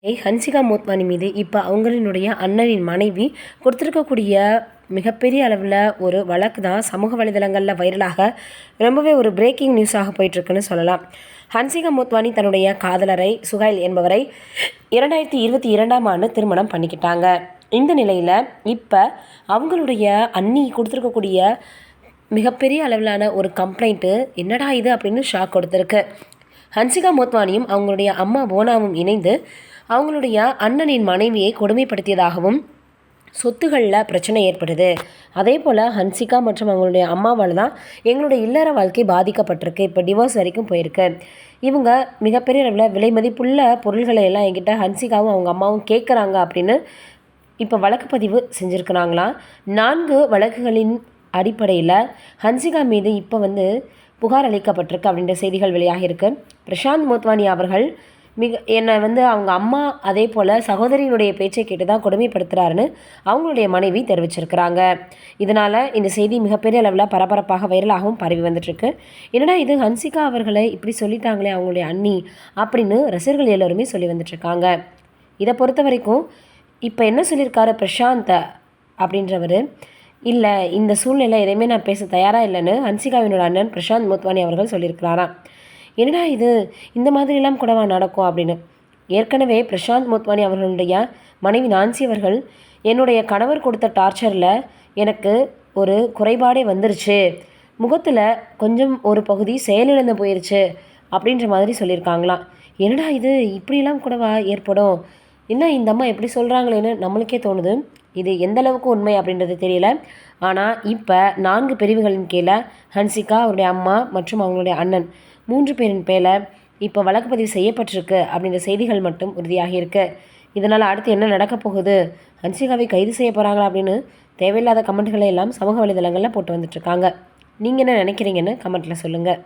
ஹன்சிகா மோத்வானி மீது இப்போ அவங்களினுடைய அண்ணனின் மனைவி கொடுத்துருக்கக்கூடிய மிகப்பெரிய அளவில் ஒரு வழக்கு தான் சமூக வலைதளங்களில் வைரலாக ரொம்பவே ஒரு பிரேக்கிங் நியூஸாக போயிட்டுருக்குன்னு சொல்லலாம். ஹன்சிகா மோத்வானி தன்னுடைய காதலரை சுஹைல் என்பவரை 2022ஆம் ஆண்டு திருமணம் பண்ணிக்கிட்டாங்க. இந்த நிலையில் இப்போ அவங்களுடைய அண்ணி கொடுத்துருக்கக்கூடிய மிகப்பெரிய அளவிலான ஒரு கம்ப்ளைண்ட்டு என்னடா இது அப்படின்னு ஷாக் கொடுத்துருக்கு. ஹன்சிகா மோத்வானியும் அவங்களுடைய அம்மா போனாவும் இணைந்து அவங்களுடைய அண்ணனின் மனைவியை கொடுமைப்படுத்தியதாகவும் சொத்துகளில் பிரச்சனை ஏற்படுது. அதே போல் ஹன்சிகா மற்றும் அவங்களுடைய அம்மாவால் தான் எங்களுடைய இல்லற வாழ்க்கை பாதிக்கப்பட்டிருக்கு. இப்போ டிவோர்ஸ் வரைக்கும் போயிருக்கு. இவங்க மிகப்பெரிய அளவில் விலை மதிப்புள்ள பொருள்களை எல்லாம் என்கிட்ட ஹன்சிகாவும் அவங்க அம்மாவும் கேட்குறாங்க அப்படின்னு இப்போ வழக்கு பதிவு செஞ்சுருக்கிறாங்களாம். 4 வழக்குகளின் அடிப்படையில் ஹன்சிகா மீது இப்போ புகார் அளிக்கப்பட்டிருக்கு அப்படின்ற செய்திகள் வெளியாகிருக்கு. பிரசாந்த் மோத்வானி அவர்கள் என்னை அவங்க அம்மா அதே போல் சகோதரியினுடைய பேச்சை கேட்டு தான் கொடுமைப்படுத்துகிறாருன்னு அவங்களுடைய மனைவி தெரிவிச்சிருக்கிறாங்க. இதனால் இந்த செய்தி மிகப்பெரிய அளவில் பரபரப்பாக வைரலாகவும் பரவி வந்துட்டுருக்கு. என்னடா இது ஹன்சிகா அவர்களை இப்படி சொல்லிட்டாங்களே அவங்களுடைய அண்ணி அப்படின்னு ரசிகர்கள் எல்லோருமே சொல்லி வந்துட்டுருக்காங்க. இதை பொறுத்த வரைக்கும் இப்போ என்ன சொல்லியிருக்காரு பிரசாந்த் அப்படின்றவர், இல்லை இந்த சூழ்நிலை எதையுமே நான் பேச தயாராக இல்லைன்னு ஹன்சிகாவினோட அண்ணன் பிரசாந்த் மோத்வானி அவர்கள் சொல்லியிருக்கிறாராம். என்னடா இது இந்த மாதிரிலாம் கூடவா நடக்கும் அப்படின்னு. ஏற்கனவே பிரசாந்த் மோத்வானி அவர்களுடைய மனைவி நான்சி அவர்கள், என்னுடைய கணவர் கொடுத்த டார்ச்சரில் எனக்கு ஒரு குறைபாடே வந்துருச்சு, முகத்தில் கொஞ்சம் ஒரு பகுதி செயலிழந்து போயிருச்சு அப்படின்ற மாதிரி சொல்லியிருக்காங்களாம். என்னடா இது இப்படிலாம் கூடவா ஏற்படும், என்ன இந்த அம்மா எப்படி சொல்கிறாங்களேன்னு நம்மளுக்கே தோணுது. இது எந்த அளவுக்கு உண்மை அப்படின்றது தெரியல. ஆனால் இப்போ 4 பிரிவுகளின் கீழே ஹன்சிகா, அவருடைய அம்மா மற்றும் அவங்களுடைய அண்ணன் 3 பேரின் பேரில் இப்போ வழக்கு பதிவு செய்யப்பட்டிருக்கு அப்படின்ற செய்திகள் மட்டும் உறுதியாகி இருக்கு. இதனால் அடுத்து என்ன நடக்க போகுது, ஹன்சிகாவை கைது செய்ய போகிறாங்களா அப்படின்னு தேவையில்லாத கமெண்ட்களை எல்லாம் சமூக வலைதளங்களில் போட்டு வந்துட்டுருக்காங்க. நீங்கள் என்ன நினைக்கிறீங்கன்னு கமெண்ட்டில் சொல்லுங்கள்.